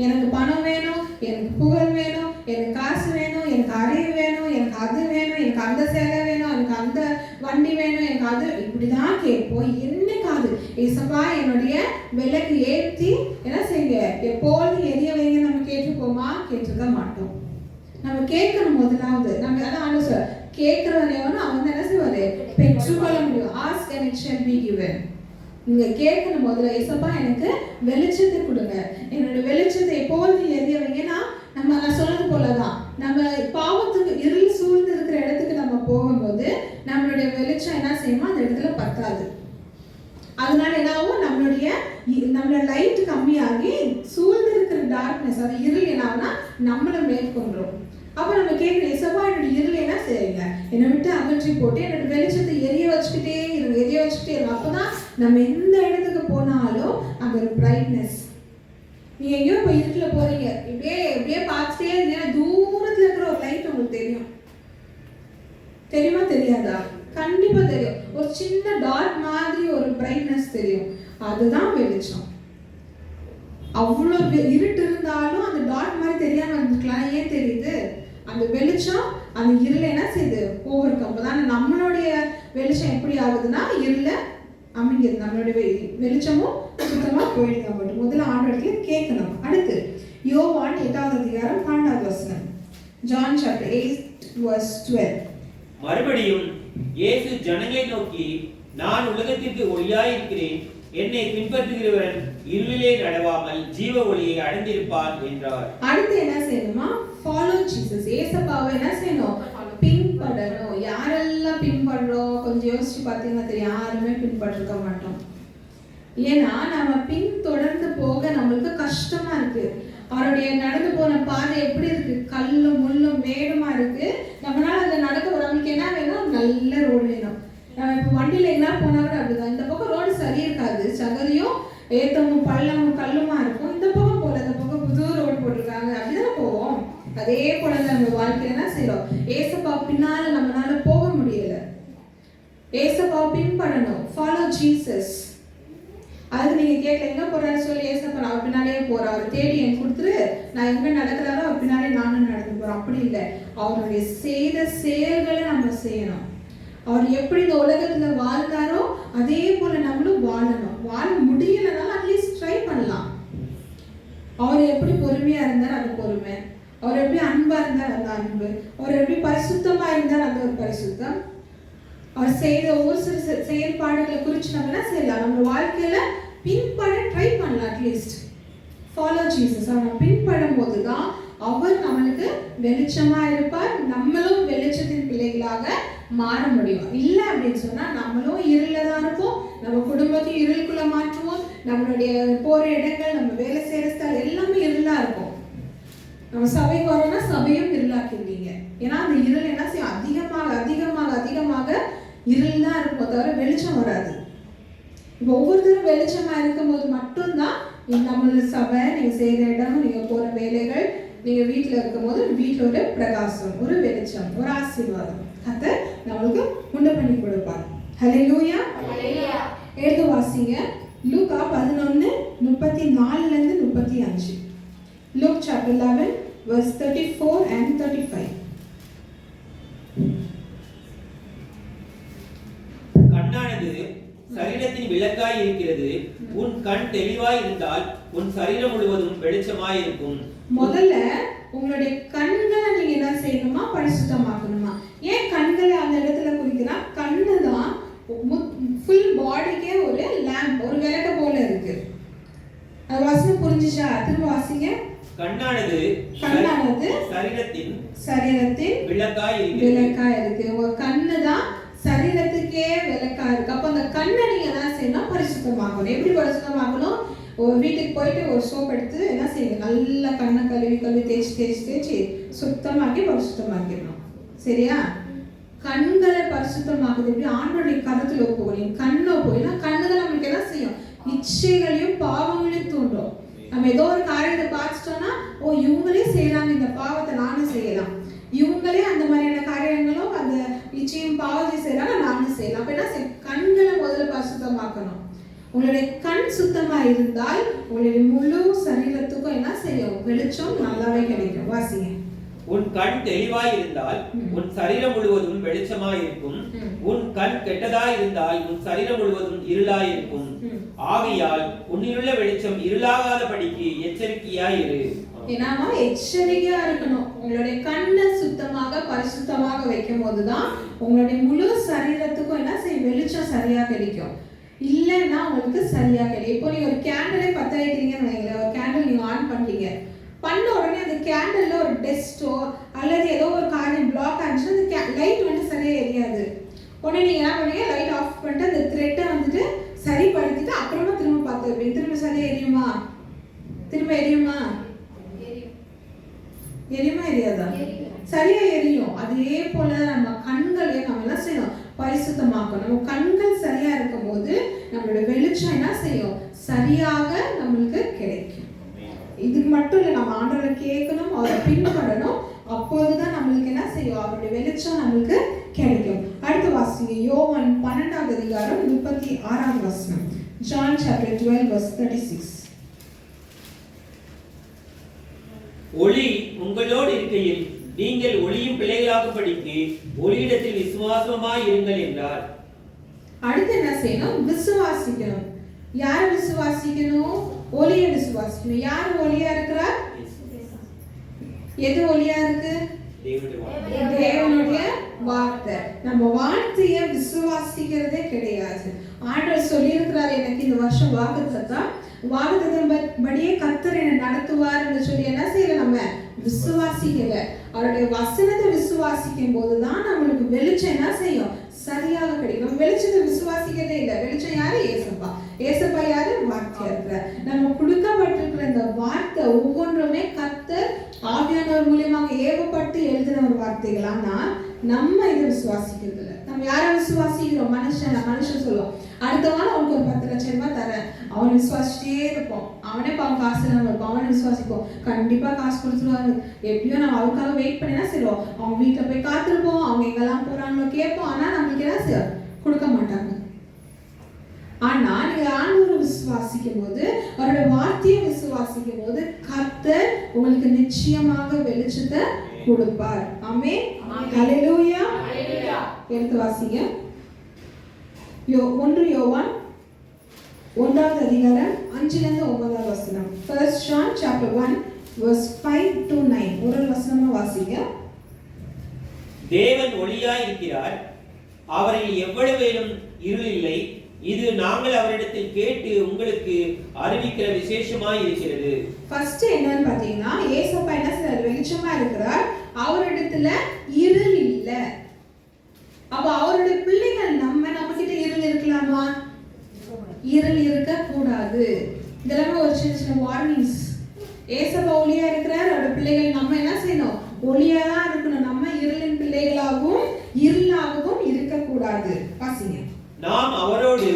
எனக்கு பணம் வேணும், எனக்கு புகழ் வேணும், எனக்கு காசு வேணும், எனக்கு அறிவு வேணும், எனக்கு அது வேணும், எனக்கு அந்த சேலை வேணும், எனக்கு அந்த வண்டி வேணும், எனக்கு அது, இப்படிதான் கேட்போம். என்னைக்காவது இயேசுப்பா என்னுடைய விளக்கு ஏற்றி என்ன செய்யுங்க, எப்போதும் எரிய வைங்க நம்ம கேட்டுப்போமா? கேட்டுக்க மாட்டோம். நம்ம கேட்கணும் முதலாவது. நம்ம அதான் ஆலோசனை கேட்கிறவன் எவனோ அவன் என்ன செய்வாரு, பெற்றுக்கொள்ள முடியும். Ask and it shall be given. நீங்க கேட்கணும் முதல்ல, இயேசுப்பா எனக்கு வெளிச்சத்தை கொடுங்க, என்னோட வெளிச்சத்தை எப்போதும் எரிய வைங்கன்னா. நான் சொன்னது போலதான், நம்ம பாவத்துக்கு இருள் சூழ்ந்து இருக்கிற இடத்துக்கு நம்ம போகும்போது நம்மளுடைய வெளிச்சம் என்ன செய்யுமோ அந்த இடத்துல பத்தாது. அதனால என்னாவும் நம்மளோட லைட் கம்மியாகி சூழ்ந்து இருக்கிற டார்க்னஸ், அது இருள் என்ன ஆகுனா நம்மளை மேற்கொண்டுரும். அப்ப நம்ம கேட்கணும், இயேசுப்பா என்னோட இருள் என்ன செய்யுங்க, என்னை விட்டு அகற்றி போட்டு என்னோட வெளிச்சத்தை எரிய வச்சுக்கிட்டே இருங்க. அப்பதான் நம்ம எந்த இடத்துக்கு போனாலும் அங்க ஒரு பிரைட்னஸ். நீங்க எங்கேயோ போய் இருட்டுல போறீங்க, இப்படியே பார்த்துட்டே இருந்தீங்கன்னா தூரத்துல இருக்கிற ஒரு லைட் உங்களுக்கு தெரியுமா தெரியாதா? கண்டிப்பா தெரியும். ஒரு சின்ன டாட் மாதிரி ஒரு பிரைட்னஸ் தெரியும். அதுதான் வெளிச்சம். அவ்வளவு இருட்டு இருந்தாலும் அந்த டாட் மாதிரி தெரியாம இருந்துக்கலாம். ஏன் தெரியுது? அந்த வெளிச்சம் அந்த இருளை என்ன செய்யுது, ஓவர் கம். அப்பதான் நம்மளுடைய வெளிச்சம் எப்படி ஆகுதுன்னா இருள அமைங்கிறது, நம்மளுடைய வெளிச்சமும் சுத்தமா போயிடுங்க. மட்டும் முதல்ல ஆண்டவர்கிட்ட கேட்கணும். அடுத்து யோவான் 8:12. John chapter 8:12. மறுபடியும் இயேசு ஜனங்களை நோக்கி, நான் உலகத்திற்கு ஒளியாய் இருக்கிறேன், என்னை பின்பற்றுகிறவன் இருளிலே நடவாமல் ஜீவ ஒளியை அடைந்திருப்பான் என்றார். அடுத்து என்ன செய்யணுமா? Follow Jesus. ஏசப்பாவை என்ன செய்யணும்? பின்பற்றணும். யாரெல்லாம் பின்பற்றோம்? கொஞ்சம் யோசிச்சு பார்த்தீங்கன்னா தெரியும், யாருமே பின்பற்றிருக்க மாட்டோம். ஏன்னா நம்ம தொடர்ந்து போக நம்மளுக்கு கஷ்டமா இருக்கு. அவருடைய நடந்து போன பாதை எப்படி இருக்கு? கல்லும் முள்ளும் மேடுமா இருக்கு. நம்மளால அதை நடக்க நம்மளுக்கு என்ன வேணும்? நல்ல ரோடு வேணும். நம்ம இப்போ வண்டியில எங்கன்னா போனா கூட அப்படிதான். இந்த பக்கம் ரோடு சரி இருக்காது, சகதியும் ஏத்தமும் பள்ளமும் கல்லுமா இருக்கும். இந்த பக்கம் போல, இந்த பக்கம் புது ரோடு போட்டிருக்காங்க, அப்படிதானே போவோம். அதே போல நம்ம வாழ்க்கையில என்ன செய்யறோம்? ஏசப்பா பின்னால நம்மளால போக முடியல. ஏசப்பா பின்பற்றணும். Follow Jesus. அதுக்கு நீங்க கேட்கல, எங்க போறாரு சொல்லி, ஏசப்பா அவர் பின்னாலேயே போறாரு. அவர் தேடி எனக்கு கொடுத்துரு, நான் எங்க நடக்கிறாரோ அவர் பின்னாலே நானும் நடந்து போறேன். அப்படி இல்லை, அவருடைய செய்த செயல்களை நம்ம செய்யணும். அவர் எப்படி இந்த உலகத்துல வாழ்ந்தாரோ அதே போல நம்மளும் வாழணும். வாழ முடியலனாலும் அட்லீஸ்ட் ட்ரை பண்ணலாம். அவர் எப்படி பொறுமையா இருந்தார், அது பொறுமை. அவர் எப்படி அன்பா இருந்தார், அந்த அன்பு. அவர் எப்படி பரிசுத்தமா இருந்தார், அந்த ஒரு பரிசுத்தம். அவர் செய்த ஒவ்வொரு சிறு செயல்பாடுகளை குறித்து நம்ம என்ன செய்யலாம்? நம்ம வாழ்க்கையில பின்பற்ற ட்ரை பண்ணலாம். At least follow Jesus. அவனை பின்பற்றும் போதுதான் அவர் நம்மளுக்கு வெளிச்சமா இருப்பார். நம்மளும் வெளிச்சத்தின் பிள்ளைகளாக மாற முடியும். இல்லை அப்படின்னு சொன்னா நம்மளும் இருள தான் இருப்போம். நம்ம குடும்பத்தையும் இருளுக்குள்ள மாற்றுவோம். நம்மளுடைய போற இடங்கள், நம்ம வேலை செய்யற ஸ்தலம் எல்லாமே இருளா இருக்கும். நம்ம சபைக்கு வரோம்னா சபையும் இருளாக்கிடுவீங்க. ஏன்னா அந்த இருள் என்ன செய்யும்? அதிகமாக அதிகமாக அதிகமாக இருள் தான் இருக்கும், தவிர வெளிச்சம் வராது. இப்போ ஒவ்வொருத்தரும் வெளிச்சமா இருக்கும் போது மட்டும்தான் நம்மளோட சபை, நீங்க செய்யற இடம், நீங்க போற வேலைகள், நீங்க வீட்டுல இருக்கும் போது வீட்டுல ஒரு பிரகாசம், ஒரு வெளிச்சம், ஒரு ஆசீர்வாதம் கர்த்தர் நம்மளுக்கு உண்டு பண்ணி கொடுப்பார். ஹல்லேலூயா. எழுத வாசிங்க லூக்கா 11:34 35. Luke chapter 11 verse 34 and 35. கண்ணானது சரீரத்தின் விளக்காய் இருக்கிறது. உன் கண் தெளிவாய் இருந்தால் உன் சரீரம் முழுவதும் வெளிச்சமாய் இருக்கும். முதல்ல உங்களுடைய கண்களை நீங்க என்ன செய்யணுமா? பரிசுத்தமாக்கணுமா. ஏன் கண்களை அந்த இடத்துல குறிக்கிறா? கண்ணு தான் ஃபுல் பாடிக்கே ஒரு லேம்ப், ஒரு விளக்கு போல இருக்கு. அது வசனம் புரிஞ்சுச்சா? திரும்ப வாசிங்க. கண்ணானது சரீரத்தின் விளக்காய் இருக்கு. ஒரு கண்ணு தான் சரீரத்துக்கே விளக்கா இருக்கு. அப்ப அந்த கண்ணை நீங்க என்ன செய்யணும்? பரிசுத்தமாக்கணும். எப்படி பரிசுத்தமாக்கணும்? ஒரு வீட்டுக்கு போயிட்டு ஒரு சோப் எடுத்து என்ன செய்யணும்? நல்லா கண்ணை கழுவி தேய்ச்சி சுத்தமாக்கி பரிசுத்தமாக்கிடணும். சரியா? கண்களை பரிசுத்தமாக்குது எப்படி? ஆண்டோடைய கருத்துல போகிறீங்க. கண்ணை போயினா கண்ணுகள் நம்மளுக்கு என்ன செய்யும்? இச்சைகளையும் பாவங்களையும் தூண்டும். நம்ம ஏதோ ஒரு காரியத்தை பார்த்துட்டோம்னா, ஓ இவங்களே செய்யறாங்க, இந்த பாவத்தை நானும் செய்யலாம். இவங்களே அந்த மாதிரியான காரியங்களும் அந்த இச்சையும் பாவத்தையும் செய்யறாங்க, நானும் செய்யலாம். அப்ப என்ன செய்யும்? கண்களை முதல்ல பரிசுத்தமாக்கணும். உங்களுடைய கண் சுத்தமா இருந்தால் உங்களுடைய முழு சரீரத்துக்கும் என்ன செய்யும்? வெளிச்சம் நல்லாவே கிடைக்கும். வாசிங்க. உன் கண் தெளிவாய் இருந்தால் உன் சரீரம் முழுவதும் வெளிச்சமாய் இருக்கும். உன் கண் கெட்டதாய் இருந்தால் உன் சரீரம் முழுவதும் இருளாய் இருக்கும். ஆகையால் உன்னிலுள்ள வெளிச்சம் இருளாகாதபடிக்கு எச்சரிக்கையாய் இரு. ஏன்னா எச்சரிக்கையா இருக்கணும். உங்களுடைய கண்ணை சுத்தமாக பரிசுத்தமாக வைக்கும் போதுதான் உங்களுடைய முழு சரீரத்துக்கும் என்ன செய்யும்? வெளிச்சம் சரியா கிடைக்கும். இல்லைன்னா உங்களுக்கு சரியா கிடைக்கும். இப்போ நீங்க ஒரு கேண்டலை பத்த வைக்கிறீங்கன்னு வைங்களேன். ஒரு கேண்டில் நீங்க ஆன் பண்றீங்க, பண்ண உடனே அந்த கேண்டல்ல ஒரு டெஸ்டோ அல்லது ஏதோ ஒரு காரியம் பிளாக் ஆச்சுன்னா அந்த லைட் வந்து சரியா எரியாது. உடனே நீங்க என்ன பண்ணீங்க? லைட் ஆஃப் பண்ணிட்டு அந்த த்ரெட்டை வந்துட்டு சரிப்படுத்திட்டு அப்புறமா திரும்ப பார்த்து வைப்பீங்க. திரும்ப சரியா எரியுமா? திரும்ப எரியுமா? எரியுமா எரியாதா? சரியா எரியும். அதே போல நம்ம கண்களையும் நம்ம என்ன செய்யணும்? பரிசுத்தமாக்கணும். நம்ம கண்கள் சரியா இருக்கும் போது நம்மளோட வெளிச்சம் என்ன செய்யும்? சரியாக நம்மளுக்கு கிடைக்கும். இது மட்டும் இல்லை, நம்ம ஆண்டவரை கேட்கணும், அவரை பின்பற்றணும். அப்போதுதான் நம்மளுக்கு என்ன செய்யும்? அவருடைய வெளிச்சம் நம்மளுக்கு கிடைக்கும். அடுத்த வாசிங்க யோவான் 12:36. John chapter 12 verse 36. ஒளி உங்களோடு இருக்கையில் நீங்கள் ஒளியும் பிள்ளைகளாகும்படிக்கு ஒளியிடத்தில் விசுவாசமாய் இருங்கள் என்றார். அடுத்து என்ன செய்யணும்? விசுவாசிக்கணும். யார் விசுவாசிக்கணும்? ஒளியை விசுவாசிக்கணும். யார் ஒளியா இருக்கிறார்? எது ஒளியா இருக்கு? தேவனுடைய வார்த்தை. நம்ம வார்த்தையை விசுவாசிக்கிறதே கிடையாது. ஆண்டவர் சொல்லி இருக்கிறார், எனக்கு இந்த வருஷம் வாக்குத்தத்தம் வாக்குத்தத்தம்படியே கர்த்தர் என்னை நடத்துவார் என்று சொல்லி என்ன செய்யல, நம்ம விசுவாசிக்கல. அவருடைய வசனத்தை விசுவாசிக்கும் போதுதான் நம்மளுக்கு வெளிச்சம் என்ன செய்யும், சரியாக கிடைக்கும். நம்ம வெளிச்சத்தை விசுவாசிக்கிறதே இல்லை. வெளிச்சம் யாரு? ஏசப்பா. ஏசப்பா யாரு? வார்த்தையா இருக்கிற. நம்ம கொடுக்கப்பட்டிருக்கிற இந்த வார்த்தை ஒவ்வொன்றுமே கர்த்தர் ஆவியானவர் மூலியமாக ஏவப்பட்டு எழுதின ஒரு வார்த்தைகள். ஆனா நம்ம இதை விசுவாசிக்கிறது இல்லை. நம்ம யாரை விசுவாசிக்கிறோம்? மனுஷன் சொல்லுவோம், அடுத்த வாரம் அவனுக்கு ஒரு 10 லட்சம் ரூபாய் தரேன், அவனை விசுவாசிட்டே இருப்போம். அவனே பாவம் காசு இல்லாமல் இருப்போம், அவனை விசுவாசிப்போம், கண்டிப்பா காசு கொடுத்துருவாரு. எப்படியோ நம்ம அவருக்காக வெயிட் பண்ணினா செய்வோம். அவங்க வீட்டில் போய் காத்திருப்போம், அவங்க எங்கெல்லாம் போறாங்களோ கேட்போம். ஆனா நம்மளுக்கு என்ன செய்யும், கொடுக்க மாட்டாங்க. ஆனா நீங்க ஆண்டவரை விசுவாசிக்கும் போது, அவருடைய வார்த்தையை விசுவாசிக்கும் போது கர்த்தர் உங்களுக்கு நிச்சயமாக வெளிச்சத்தை கொடுப்பார். ஆமென். ஹல்லேலூயா. எடுத்து வாசிங்க. 1 யோவான் 1வது அதிகாரம் 5-9 வசனம். 1 John chapter 1 verse 5 to 9. ஒரு வசனமா வாசிங்க. தேவன் ஒளியாய் இருக்கிறார், அவரில் எவ்வளவேனும் இருள் இல்லை. இது நாங்கள் அவரிடத்தில் கேட்டு உங்களுக்கு அறிவிக்கிற விசேஷமாய் இருக்கிறது. ஃபர்ஸ்ட் என்னன்னு பாத்தீங்கன்னா, ஏசப்பா என்ன செய்றார்? வெளிச்சமா இருக்கிறார், அவரிடத்துல இருள் இல்ல. அப்ப அவருடைய பிள்ளைகள் நம்ம கிட்ட இருள் இருக்கலாமா? இருள் இருக்க கூடாது. இதெல்லாம் ஒரு சின்ன வார்னிங்ஸ். ஏசப்பா ஒளியா இருக்கிறார், அவருடைய பிள்ளைகள் நம்ம என்ன செய்யணும்? ஒளியா தான் இருக்கணும். நம்ம இருளின் பிள்ளைகளாகவும் இருளாகவும் இருக்க கூடாது. வாசிங்க. நாம் அவரோடு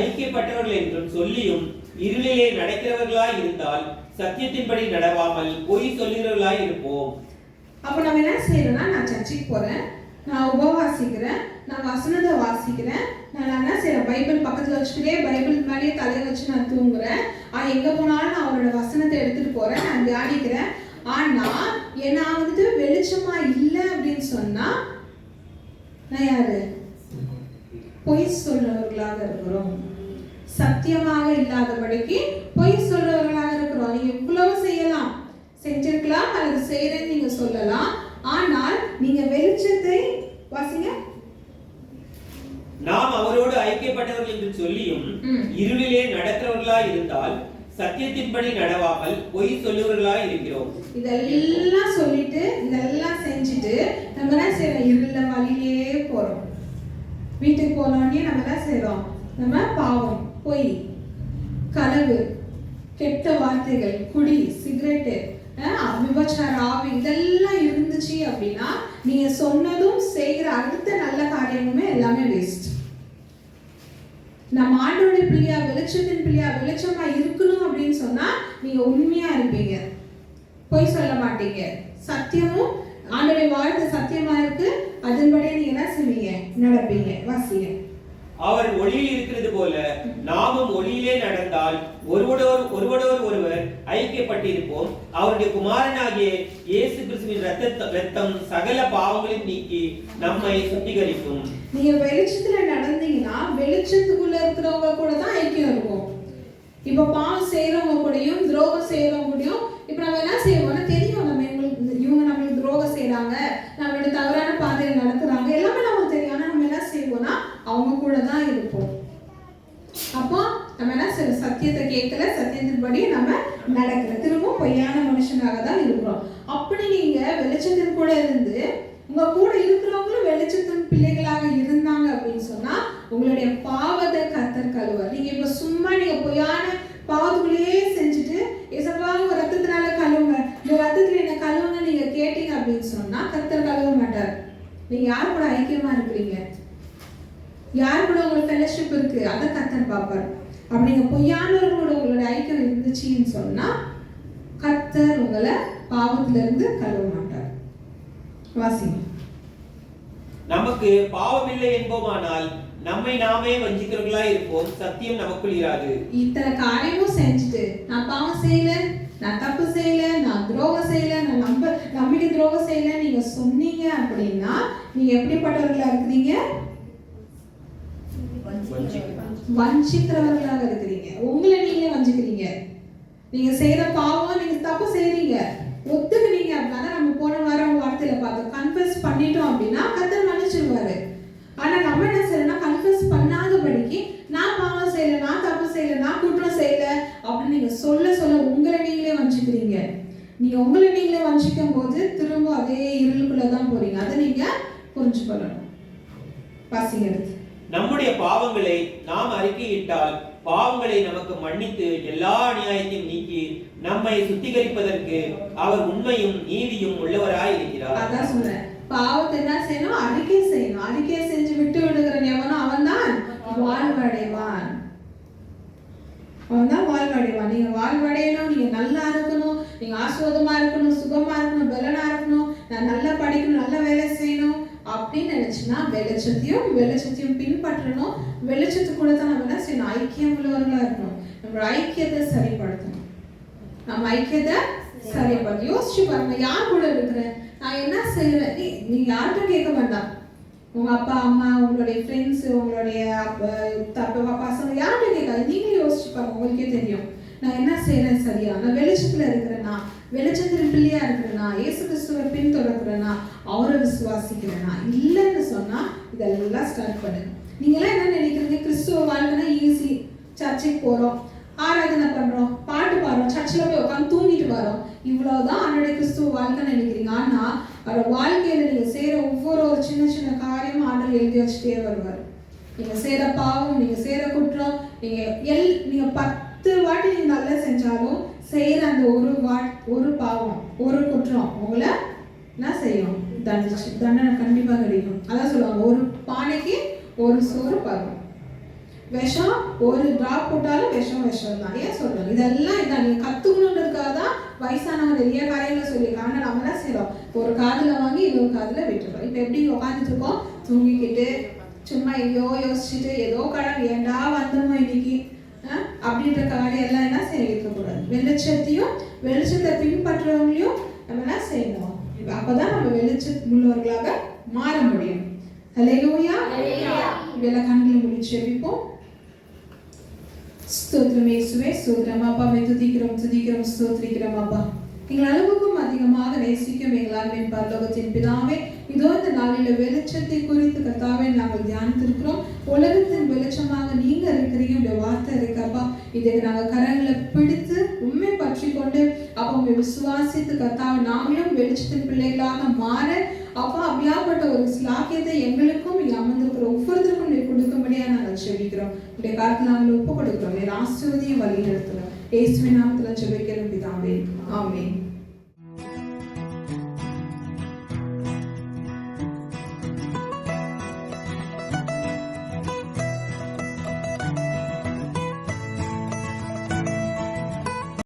ஐக்கியப்பட்டவர்கள் என்றும் சொல்லியும் இருளிலே நடக்கிறவர்களாய் இருந்தால் சத்தியத்தின்படி நடவாமல் பொய் சொல்லுகிறவர்களாய் இருப்போம். அப்ப நம்ம என்ன செய்யறோம்னா, நான் சர்ச்சுக்கு போறேன், நான் உபவாசிக்கிறேன், நான் வசனத்தை வாசிக்கிறேன், நான் என்ன செய்யறேன், பைபிள் பக்கத்துல வச்சுக்கிட்டே பைபிள் மேலேயே தலையை வச்சு நான் தூங்குறேன். எங்க போனாலும் நான் அவரோட வசனத்தை எடுத்துட்டு போறேன், நான் தியானிக்கிறேன். ஆனா நான் வந்துட்டு வெளிச்சமா இல்லை அப்படின்னு சொன்னா நான் யாரு? பொய் சொல்றவர்களாக இருக்கிறோம். சத்தியமாக இல்லாதபடிக்கு பொய் சொல்றவர்களாக இருக்கிறோம். நீங்க இவ்வளவு செய்யலாம், செஞ்சிருக்கலாம், அல்லது செய்யறேன்னு நீங்க சொல்லலாம். ஆனால் நீங்க வெளிச்சத்தை வாசிங்க. நாம் அவரோடு ஐக்கியப்பட்டவர்கள் என்று சொல்லியும் இருளிலே நடக்கிறவர்களாய் இருந்தால் சத்தியத்தின்படி நடவாமல் பொய் சொல்லுவர்களாய் இருக்கிறோம். இதெல்லாம் சொல்லிட்டு இதெல்லாம் செஞ்சுட்டு நம்ம என்ன செய்யறோம்? இருள வழியிலே போறோம். வீட்டுக்கு போனோடனே நம்ம என்ன செய்யறோம்? நம்ம பாவம், பொய், களவு, கெட்ட வார்த்தைகள், குடி, சிகரெட்டு, விபச்சார ஆவி இதெல்லாம் இருந்துச்சு அப்படின்னா நீங்க சொன்னதும் செய்கிற அடுத்த நல்ல காரியமுமே எல்லாமே வேஸ்ட். நம்ம ஆண்டவருடைய பிள்ளையா, வெளிச்சத்தின் பிள்ளையா, வெளிச்சமா இருக்கணும் அப்படின்னு சொன்னா நீங்க உண்மையா இருப்பீங்க, பொய் சொல்ல மாட்டீங்க. சத்தியமும் ஆண்டவருடைய வார்த்தை சத்தியமா இருக்கு, அதன்படியே நீங்க என்ன செய்வீங்க? நடப்பீங்க. வாசிங்க. அவர் ஒளியில் இருக்கிறது போல நாமும் ஒளியிலே நடந்தால் ஒருவர் ஐக்கியப்பட்டிருப்போம். அவருடைய குமாரனாகிய இயேசு கிறிஸ்துவின் இரத்தம் சகல பாவங்களையும் நீக்கி நம்மை சுத்திகரிக்கும். நீங்க வெளிச்சத்துல நடந்தீங்கன்னா வெளிச்சத்துக்குள்ள இருக்கிறவங்க கூட தான் ஐக்கியம் இருக்கும். இப்ப பாவம் செய்யறவங்க கூடயும் துரோகம் செய்யறவங்க கூடயும் இப்ப நம்ம என்ன செய்வோம்னா தெரியும், நம்ம இவங்க நம்மளுக்கு துரோகம் செய்யறாங்க, நம்மளோட தவறான பாதையை நடத்துறாங்க, எல்லாமே நமக்கு தெரியும். ஆனா நம்ம என்ன செய்வோம்னா அவங்க கூட தான் இருப்போம். அப்போ நம்ம என்ன சத்தியத்தை கேட்கல, சத்தியத்தின்படி நம்ம நடக்கல, திரும்ப பொய்யான மனுஷனாக தான் இருக்கிறோம். அப்படி நீங்க வெளிச்சத்தின் கூட இருந்து உங்க கூட இருக்கிறவங்களும் வெளிச்சத்தின் பிள்ளைகளாக இருந்தாங்க அப்படின்னு சொன்னா உங்களுடைய பாவத்தை கர்த்தர் கழுவார். நீங்க இப்ப சும்மா நீங்க பொய்யான பாவத்துக்குள்ளேயே செஞ்சுட்டு ஏசப்பா ரத்தத்தினால கழுவுங்க, இந்த ரத்தத்துல என்ன கழுவுங்க நீங்க கேட்டீங்க அப்படின்னு சொன்னா கர்த்தர் கழுவ மாட்டார். நீங்க யார் கூட ஐக்கியமா இருக்கிறீங்க, யார் கூட உங்களுக்கு ஃபெலோஷிப் இருக்கு, அதை கர்த்தர் பார்ப்பார். அப்படி நீங்க பொய்யானவர்களோட உங்களோட ஐக்கியம் இருந்துச்சுன்னு சொன்னா கர்த்தர் உங்களை பாவத்துல இருந்து கழுவ மாட்டார். வாசிங்க. நமக்கு பாவமில்லை என்போமானால் நம்மை நாமே வஞ்சிக்கிறவர்களா இருப்போம், சத்தியம் நமக்குள் இராது. இத்தனை காரியமும் செஞ்சுட்டு நான் பாவம் செய்யல, நான் தப்பு செய்யல, நான் துரோகம் செய்யல, நான் நம்பிக்கை துரோகம் செய்யல நீங்க சொன்னீங்க அப்படின்னா நீங்க எப்படிப்பட்டவர்களா இருக்கிறீங்க? வஞ்சிக்கிறவர்களாக இருக்கிறீங்க. உங்களை நீங்க வஞ்சிக்கிறீங்க. நீங்க செய்யற பாவம், நீங்க தப்பு செய்றீங்க, ஒத்துக்குனீங்க அப்படின்னா நம்ம போன வாரம் வார்த்தையில பார்த்தோம், கன்ஃபஸ் பண்ணிட்டோம் அப்படின்னா கர்த்தர் மன்னிச்சிருவாரு. ஆனா நம்ம என்ன செய்யறோம்னா கன்ஃபஸ் பண்ணாதபடிக்கு நான் பாவம் செய்யல, நான் தப்பு செய்யல, நான் குற்றம் செய்யல அப்படின்னு நீங்க உங்களை நீங்களே வஞ்சிக்கும் போது திரும்ப அதே இருளுக்குள்ள தான் போறீங்க. அதை நீங்க புரிஞ்சு கொள்ளணும். வாசிங்க எடுத்து. நம்முடைய பாவங்களை நாம் அறிக்கையிட்டால் பாவங்களை நமக்கு மன்னித்து எல்லா அநியாயத்தையும் நீக்கி நம்மை சுத்திகரிப்பதற்கு அவர் உண்மையும் நீதியும் உள்ளவராய் இருக்கிறார். அதான் சொல்றேன், பாவத்தை என்ன செய்யணும்? அறிக்கை செய்யணும். அறிக்கை செஞ்சு விட்டு விடுகிறவன் எவனோ அவன் தான் வாழ்வடைவான். அவன் தான் வாழ்வடைவான். நீங்க வாழ்வடையணும், நீங்க நல்லா இருக்கணும், நீங்க ஆசுவாதமா இருக்கணும், சுகமா இருக்கணும், பலனா இருக்கணும், நான் நல்லா படிக்கணும், நல்ல வேலை செய்யணும் அப்படின்னு நினைச்சுன்னா வெளிச்சத்தையும் பின்பற்றணும். வெளிச்சத்து கூட தான் நம்ம என்ன செய்யணும்? ஐக்கியம் உள்ளவர்களா இருக்கணும். நம்ம ஐக்கியத்தை சரிப்படுத்தணும். நம்ம ஐக்கியத்தை சரிப்படுத்தணும். யோசிச்சு பாருங்க, யார் கூட இருக்கிறேன், நான் என்ன செய்யறேன்? நீங்க யார்கிட்ட கேட்க வேண்டாம். உங்க அப்பா அம்மா, உங்களுடைய ஃப்ரெண்ட்ஸ், உங்களுடைய பசங்க, யார்கிட்ட கேட்காது. நீங்களே யோசிச்சு பாருங்க, உங்களுக்கே தெரியும் நான் என்ன செய்யறேன் சரியா? நான் வெளிச்சத்துல இருக்கிறேன்னா, வெளிச்சத்தில் பிள்ளையா இருக்கிறேனா, இயேசு கிறிஸ்துவை பின்தொடர்கிறேனா, அவரை விசுவாசிக்கிறேனா? இல்லைன்னு சொன்னா இதெல்லாம் ஸ்டார்ட் பண்ணுங்க. நீங்களாம் என்ன நினைக்கிறீங்க? கிறிஸ்துவ வாழ்க்கைனா ஈஸி. சர்ச்சுக்கு போறோம், ஆராதனை பண்றோம், பாட்டு பாடுறோம், சர்ச்சில் போய் உட்காந்து தூங்கிட்டு வரோம், இவ்வளவுதான் அவனுடைய கிறிஸ்துவ வாழ்க்கைன்னு நினைக்கிறீங்க. ஆனா அவரோட வாழ்க்கையில நீங்க செய்யற ஒவ்வொரு ஒரு சின்ன சின்ன காரியமும் ஆண்டவர் எழுதி வச்சுட்டே வருவார். நீங்க செய்யற பாவம், நீங்க செய்யற குற்றம், நீங்க 10 வாட்டி நீங்க நல்லா செஞ்சாலும் செய்யற அந்த ஒரு பாவம், ஒரு குற்றம் உங்களை என்ன செய்யும்? தண்டனை கண்டிப்பா கிடைக்கும். அதான் சொல்லுவாங்க, ஒரு பானைக்கு ஒரு சோறு பருவம். விஷம் ஒரு டிராப் போட்டாலும் விஷம் தான். ஏன் சொல்றாங்க? இதெல்லாம் இதான் நீங்க கத்துக்கணுன்றதுக்காக தான் வயசானவங்க நிறைய காரியங்களை சொல்லியிருக்காங்க. ஆனா நம்ம என்ன செய்யறோம்? ஒரு காதுல வாங்கி இன்னொரு காதுல விட்டுறோம். இப்ப எப்படி உட்காந்துட்டு இருக்கோம்? தூங்கிக்கிட்டு சும்மா எங்கேயோ யோசிச்சுட்டு ஏதோ கடன் ஏண்டா வந்தோமோ இன்னைக்கு அப்படின்ற காரியம் எல்லாம் என்ன செய்ய இருக்கக்கூடாது. வெளிச்சத்தை பின்பற்றுறவங்களையும் நம்ம என்ன செய்யணும்? அப்பதான் நம்ம வெளிச்சம் உள்ளவர்களாக மாற முடியும். ஹல்லேலூயா. இதெல்லாம் கண்களை முடிச்சு ஜெபிப்போம். ஸ்தோத்திரம் இயேசுவே, ஸ்தோத்திரம் அப்பா, துதிக்கிறோம், ஸ்தோத்திரிக்கிறோம் அப்பா. எங்கள் அளவுக்கும் அதிகமாக நேசிக்கும் எங்களால் பரலோகத்தின் பிதாவே, இதோ இந்த நாளில வெளிச்சத்தை குறித்து கர்த்தாவே நாங்கள் தியானித்திருக்கிறோம். உலகத்தின் வெளிச்சமாக நீங்க இருக்கிறீங்க, உடைய வார்த்தை இருக்கப்பா. இதை நாங்கள் கரங்களை பிடித்து உண்மை பற்றி கொண்டு அப்பா உங்களை விசுவாசித்து கர்த்தாவே நாங்களும் வெளிச்சத்தின் பிள்ளைகளாக மாற அப்பா அப்படியாப்பட்ட ஒரு சிலாக்கியத்தை எங்களுக்கும் இங்கே அமர்ந்திருக்கிற ஒவ்வொருத்தருக்கும் நீ கொடுக்கும்படியா நாங்கள் ஜெபிக்கிறோம். உடைய காலத்தில் நாங்கள் ஒப்பு கொடுக்கிறோம். ஆசீர்வதியும் வழி நடத்துகிறோம். இயேசுவின் நாமத்தில் ஜெபிக்கிறோம் பிதாவே, ஆமென்.